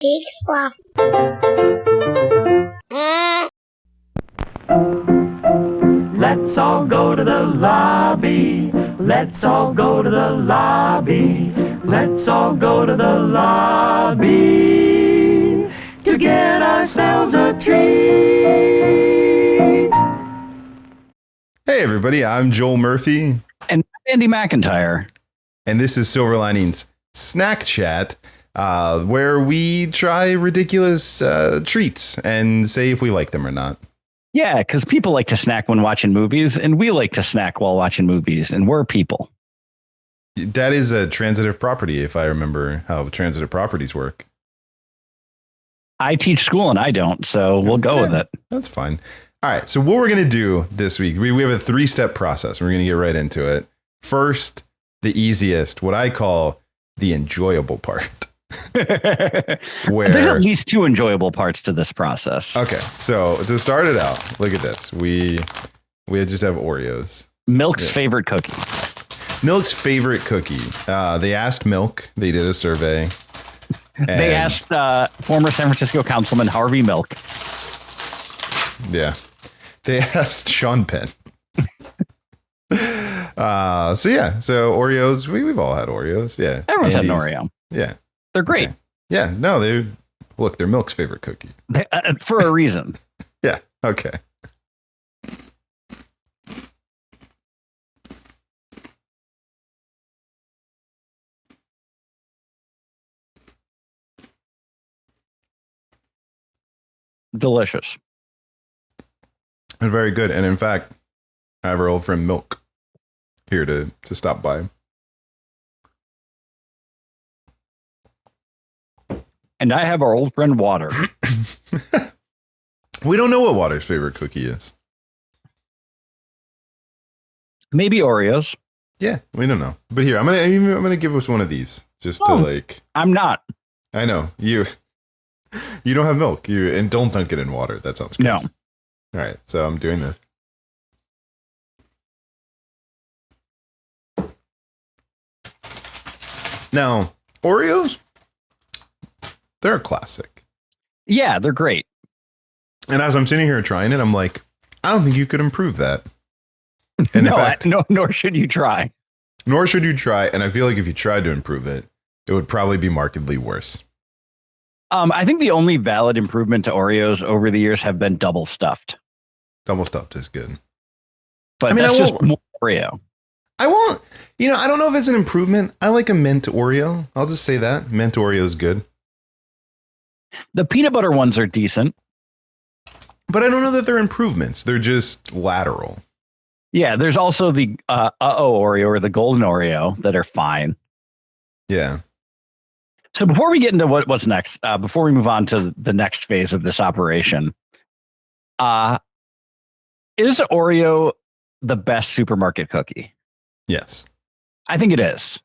Big fluff. Let's all go to the lobby. Let's all go to the lobby. Let's all go to the lobby to get ourselves a treat. Hey everybody, I'm Joel Murphy. And Andy McIntyre. And this is Silver Linings Snack Chat, where we try ridiculous treats and say if we like them or not. Yeah, because people like to snack when watching movies, and we like to snack while watching movies, and we're people. That is a transitive property, if I remember how transitive properties work. I teach school and I don't, so we'll go with it. That's fine. All right, so what we're going to do this week, we have a 3-step process. We're going to get right into it. First, the easiest, what I call the enjoyable part. Where there's at least 2 enjoyable parts to this process. Okay, so to start it out, look at this. We just have Oreos. Milk's favorite cookie. Milk's favorite cookie. They asked Milk. They did a survey. They asked former San Francisco Councilman Harvey Milk. Yeah. They asked Sean Penn. So Oreos, we've all had Oreos. Yeah. Everyone's had an Oreo. Yeah. They're great. Okay. Yeah. No, they're Milk's favorite cookie. For a reason. Yeah. Okay. Delicious. Very good. And in fact, I have our old friend Milk here to stop by. And I have our old friend Water. We don't know what Water's favorite cookie is. Maybe Oreos. Yeah, we don't know. But here, I'm gonna give us one of these just to like. I'm not. I know you don't have milk. And don't dunk it in water. That sounds good. No. All right, so I'm doing this. Now, Oreos, they're a classic. Yeah, they're great. And as I'm sitting here trying it, I'm like, I don't think you could improve that. And no, in fact, nor should you try. Nor should you try. And I feel like if you tried to improve it, it would probably be markedly worse. I think the only valid improvement to Oreos over the years have been double stuffed. Double stuffed is good. But that's just more Oreo. I don't know if it's an improvement. I like a mint Oreo. I'll just say that. Mint Oreo is good. The peanut butter ones are decent. But I don't know that they're improvements. They're just lateral. Yeah, there's also the Oreo or the golden Oreo that are fine. Yeah. So before we get into what's next, before we move on to the next phase of this operation, is Oreo the best supermarket cookie? Yes. I think it is.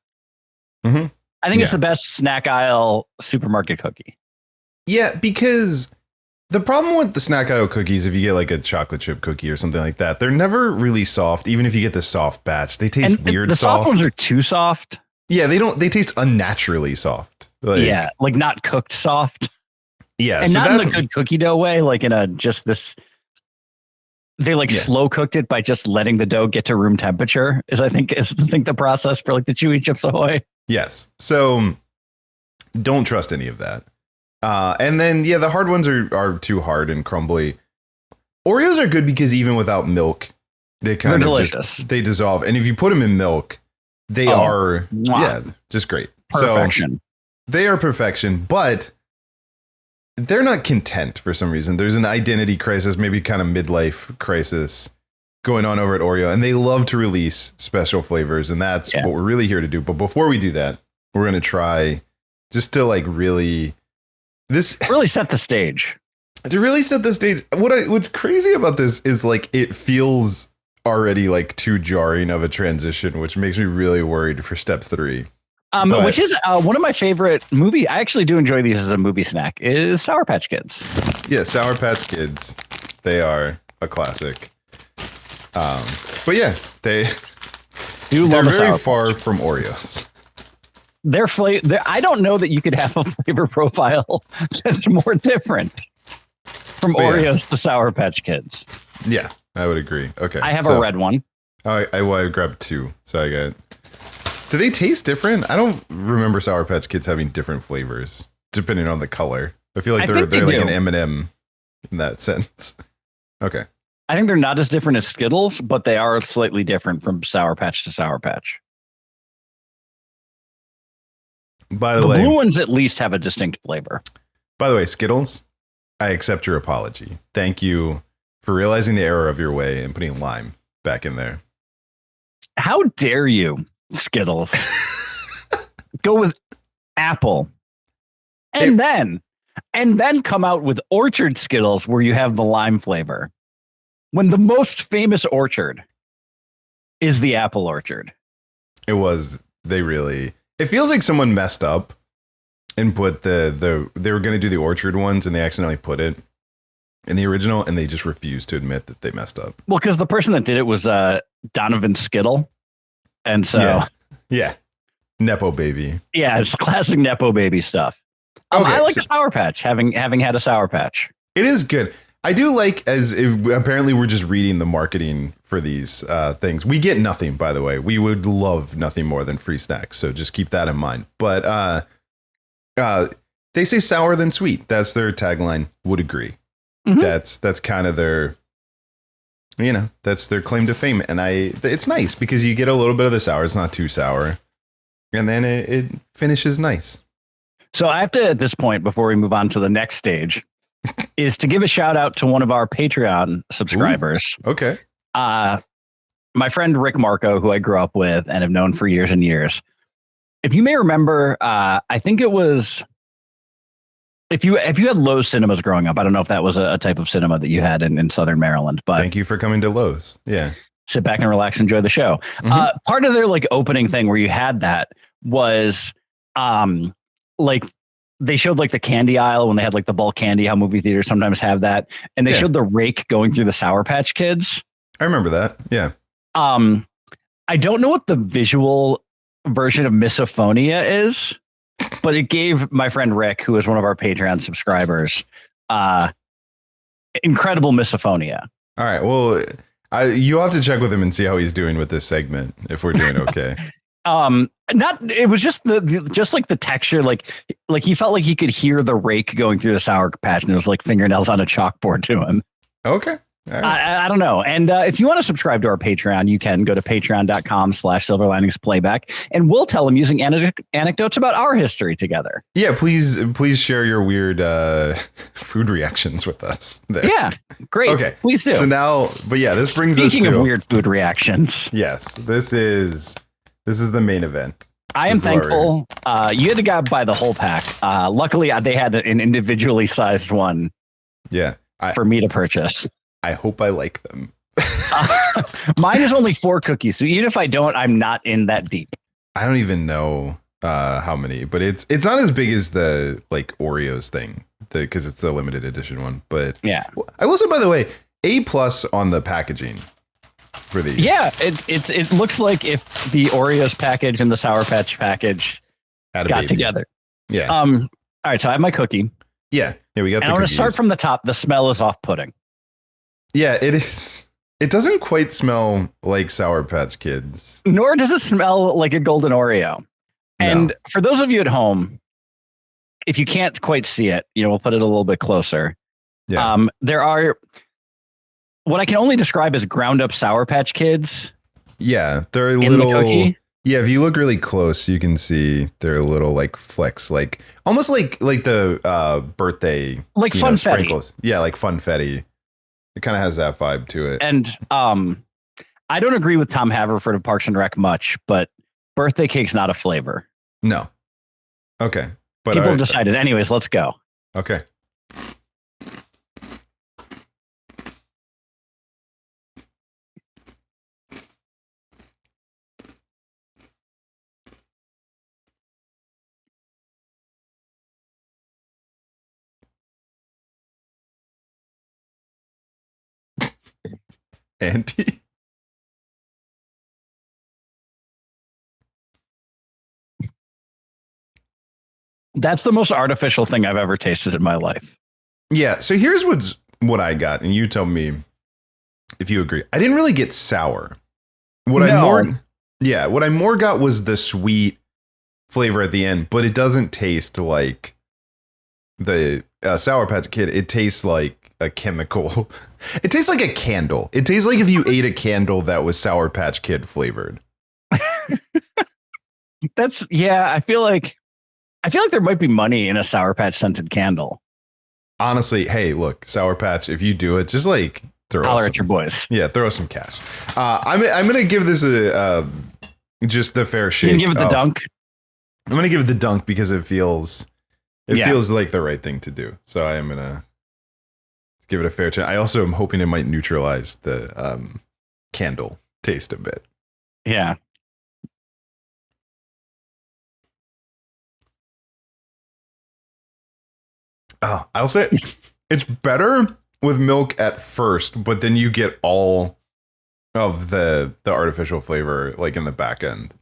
Mm-hmm. I think it's the best snack aisle supermarket cookie. Yeah, because the problem with the snack aisle cookies, if you get like a chocolate chip cookie or something like that, they're never really soft. Even if you get the soft batch, they taste weird the soft. soft ones are too soft. Yeah, they taste unnaturally soft. Like not cooked soft. Yeah. And not in a good cookie dough way, like in they slow cooked it by just letting the dough get to room temperature I think the process for like the Chewy Chips Ahoy. Yes. So don't trust any of that. And then, the hard ones are too hard and crumbly. Oreos are good because even without milk, they're delicious. They dissolve. And if you put them in milk, they are, just great. Perfection. So they are perfection, but they're not content for some reason. There's an identity crisis, maybe kind of midlife crisis going on over at Oreo. And they love to release special flavors. And that's what we're really here to do. But before we do that, we're going to try just to really set the stage. To really set the stage. What's crazy about this is it feels already too jarring of a transition, which makes me really worried for step 3. Which is one of my favorite movie. I actually do enjoy these as a movie snack. Is Sour Patch Kids. Yeah, Sour Patch Kids. They are a classic. But yeah, they're very far from Oreos. I don't know that you could have a flavor profile that's more different from Oreos to Sour Patch Kids. Yeah, I would agree. Okay. I have a red one. I grabbed 2. So I got. Do they taste different? I don't remember Sour Patch Kids having different flavors depending on the color. I feel like they're like an M&M in that sense. Okay. I think they're not as different as Skittles, but they are slightly different from Sour Patch to Sour Patch. By the way, blue ones at least have a distinct flavor. By the way, Skittles, I accept your apology. Thank you for realizing the error of your way and putting lime back in there. How dare you, Skittles? Go with apple. And then come out with Orchard Skittles where you have the lime flavor. When the most famous orchard is the apple orchard. It feels like someone messed up and put they were going to do the orchard ones and they accidentally put it in the original and they just refused to admit that they messed up. Well, because the person that did it was Donovan Skittle. And so. Yeah. Nepo baby. Yeah, it's classic Nepo baby stuff. I like a Sour Patch, having had a Sour Patch. It is good. I do like, apparently we're just reading the marketing for these things. We get nothing, by the way. We would love nothing more than free snacks. So just keep that in mind. But they say sour than sweet. That's their tagline. Would agree. Mm-hmm. That's kind of their, that's their claim to fame. And it's nice because you get a little bit of the sour. It's not too sour. And then it finishes nice. So I have to, at this point, before we move on to the next stage, is to give a shout out to one of our Patreon subscribers. Ooh, okay. My friend Rick Marco, who I grew up with and have known for years and years. If you may remember, I think it was if you had Lowe's cinemas growing up. I don't know if that was a type of cinema that you had in Southern Maryland, but thank you for coming to Lowe's. Yeah. Sit back and relax, enjoy the show. Mm-hmm. Part of their opening thing where you had that was they showed the candy aisle when they had the bulk candy, how movie theaters sometimes have that. And they showed the rake going through the Sour Patch Kids. I remember that. Yeah. I don't know what the visual version of misophonia is, but it gave my friend Rick, who is one of our Patreon subscribers, incredible misophonia. All right. Well, you'll have to check with him and see how he's doing with this segment, if we're doing okay. It was just the texture, he felt like he could hear the rake going through the Sour Patch and it was like fingernails on a chalkboard to him. Okay. Right. I don't know. And if you want to subscribe to our Patreon, you can go to patreon.com/silverliningsplayback and we'll tell them using anecdotes about our history together. Yeah, please share your weird food reactions with us there. Yeah, great. Okay. Please do. So now, this brings us to... Speaking of weird food reactions. Yes, this is the main event. I am thankful. You had to go buy the whole pack. Luckily, they had an individually sized one. Yeah. For me to purchase. I hope I like them. Mine is only 4 cookies. So even if I don't, I'm not in that deep. I don't even know how many, but it's not as big as the Oreos thing because it's the limited edition one. But yeah, I will say, by the way, A+ on the packaging. For these. Yeah, it looks like if the Oreos package and the Sour Patch package got together. Yeah. All right, so I have my cookie. Yeah. Yeah, we got and I want to start from the top. The smell is off-putting. Yeah, it is. It doesn't quite smell like Sour Patch Kids. Nor does it smell like a golden Oreo. And for those of you at home, if you can't quite see it, we'll put it a little bit closer. Yeah. There are what I can only describe as ground up Sour Patch Kids. Yeah, they're a little. The yeah, if you look really close, you can see they're a little flecks, almost like the birthday, funfetti. Sprinkles. Yeah, like funfetti. It kind of has that vibe to it. And I don't agree with Tom Haverford of Parks and Rec much, but birthday cake's not a flavor. No. Okay, but people have decided. Anyways, let's go. Okay. Andy? That's the most artificial thing I've ever tasted in my life. Yeah. So here's what I got, and you tell me if you agree. I didn't really get sour. What I more got was the sweet flavor at the end, but it doesn't taste like the Sour Patch Kid. It tastes like a chemical. It tastes like a candle. It tastes like if you ate a candle that was Sour Patch Kid flavored. I feel like there might be money in a Sour Patch scented candle. Honestly, hey, look, Sour Patch, if you do it, just like holler at your boys. Yeah, throw some cash. I'm gonna give this a just the fair shake. You can give it the dunk. I'm gonna give it the dunk because it feels like the right thing to do. So I am gonna give it a fair chance. I also am hoping it might neutralize the candle taste a bit. Yeah. Oh, I'll say it's better with milk at first, but then you get all of the artificial flavor like in the back end.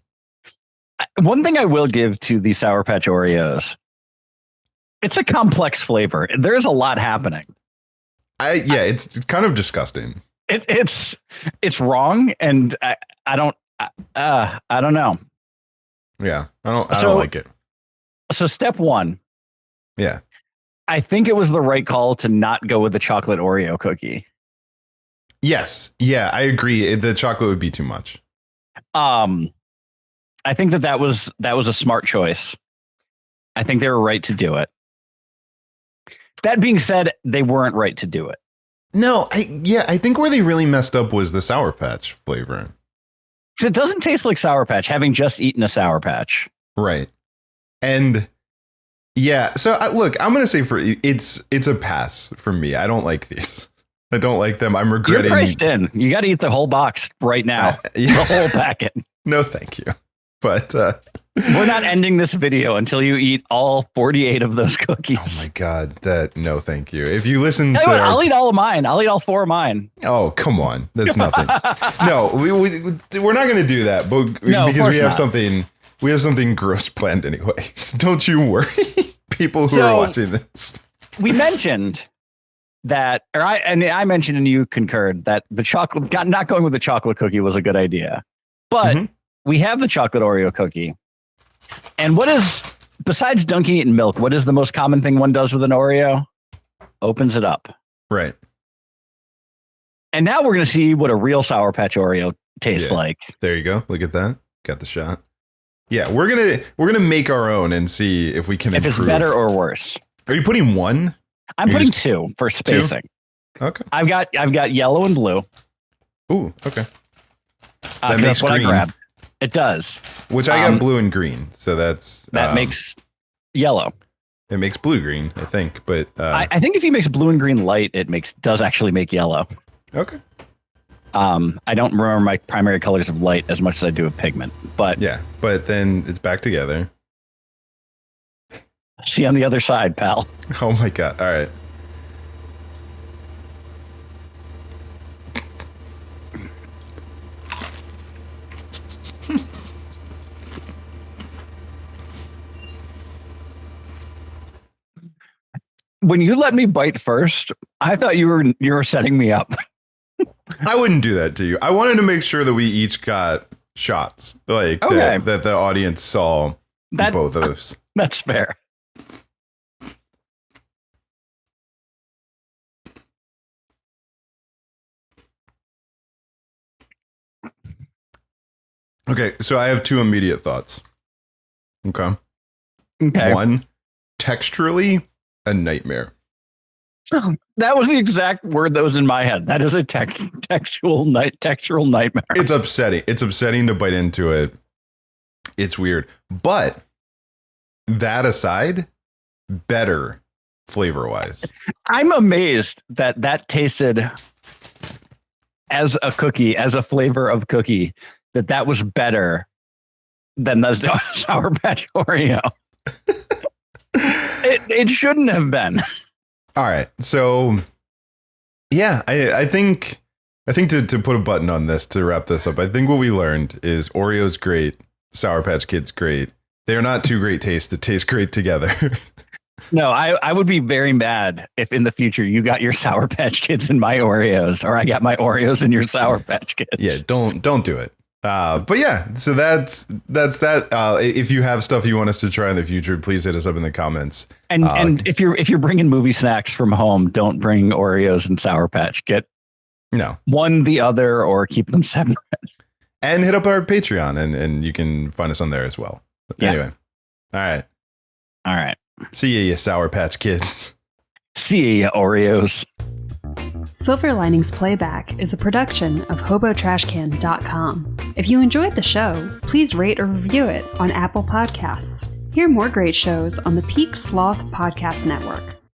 One thing I will give to the Sour Patch Oreos, it's a complex flavor. There's a lot happening. It's kind of disgusting. It's wrong, and I don't know. Yeah, I don't like it. So step one. Yeah. I think it was the right call to not go with the chocolate Oreo cookie. Yes. Yeah, I agree. The chocolate would be too much. I think that was a smart choice. I think they were right to do it. That being said, they weren't right to do it. No, I think where they really messed up was the Sour Patch flavor. So it doesn't taste like Sour Patch, having just eaten a Sour Patch. Right. And yeah, so look, I'm going to say for you, it's a pass for me. I don't like these. I don't like them. I'm regretting. You're priced in. You got to eat the whole box right now. The whole packet. No, thank you. But we're not ending this video until you eat all 48 of those cookies. Oh my God, no, thank you. If you listen to, I'll eat all of mine. I'll eat all 4 of mine. Oh, come on, that's nothing. No, we're not going to do that, but no, because we have something. We have something gross planned anyway. So don't you worry, people who are watching this. We mentioned that, I mentioned and you concurred that the chocolate, not going with the chocolate cookie was a good idea. But we have the chocolate Oreo cookie. And what is, besides dunking it in milk, what is the most common thing one does with an Oreo? Opens it up. Right. And now we're going to see what a real Sour Patch Oreo tastes like. There you go. Look at that. Got the shot. Yeah, we're gonna make our own and see if we can improve. If it's better or worse. Are you putting one? I'm putting 2 for spacing. 2? Okay. I've got yellow and blue. Ooh, okay. That makes what green. I grabbed. It does. Which I got blue and green, so that makes yellow. It makes blue green, I think, but I think if you mix blue and green light, it does actually make yellow. Okay. I don't remember my primary colors of light as much as I do of pigment, but yeah, but then it's back together. See you on the other side, pal. Oh my God. All right. When you let me bite first, I thought you were setting me up. I wouldn't do that to you. I wanted to make sure that we each got shots, like that the audience saw both of us. That's fair. Okay, so I have 2 immediate thoughts. Okay. One, texturally, a nightmare. That was the exact word that was in my head. That is a textural nightmare. It's upsetting. It's upsetting to bite into it. It's weird. But that aside, better flavor-wise. I'm amazed that tasted as a cookie, as a flavor of cookie, that was better than the Sour Patch Oreo. It shouldn't have been. All right. So, yeah, I think to put a button on this, to wrap this up, I think what we learned is Oreo's great, Sour Patch Kids great, They're not two great tastes that taste great together. No, I would be very mad if in the future you got your Sour Patch Kids and my Oreos, or I got my Oreos and your Sour Patch Kids. Yeah, don't do it. But yeah, so that's that. If you have stuff you want us to try in the future, please hit us up in the comments. And if you're bringing movie snacks from home, don't bring Oreos and Sour Patch. Get one the other, or keep them separate. And hit up our Patreon, and you can find us on there as well. Yeah. Anyway, all right. See ya, you Sour Patch Kids. See ya, Oreos. Silver Linings Playback is a production of HoboTrashCan.com. If you enjoyed the show, please rate or review it on Apple Podcasts. Hear more great shows on the Peak Sloth Podcast Network.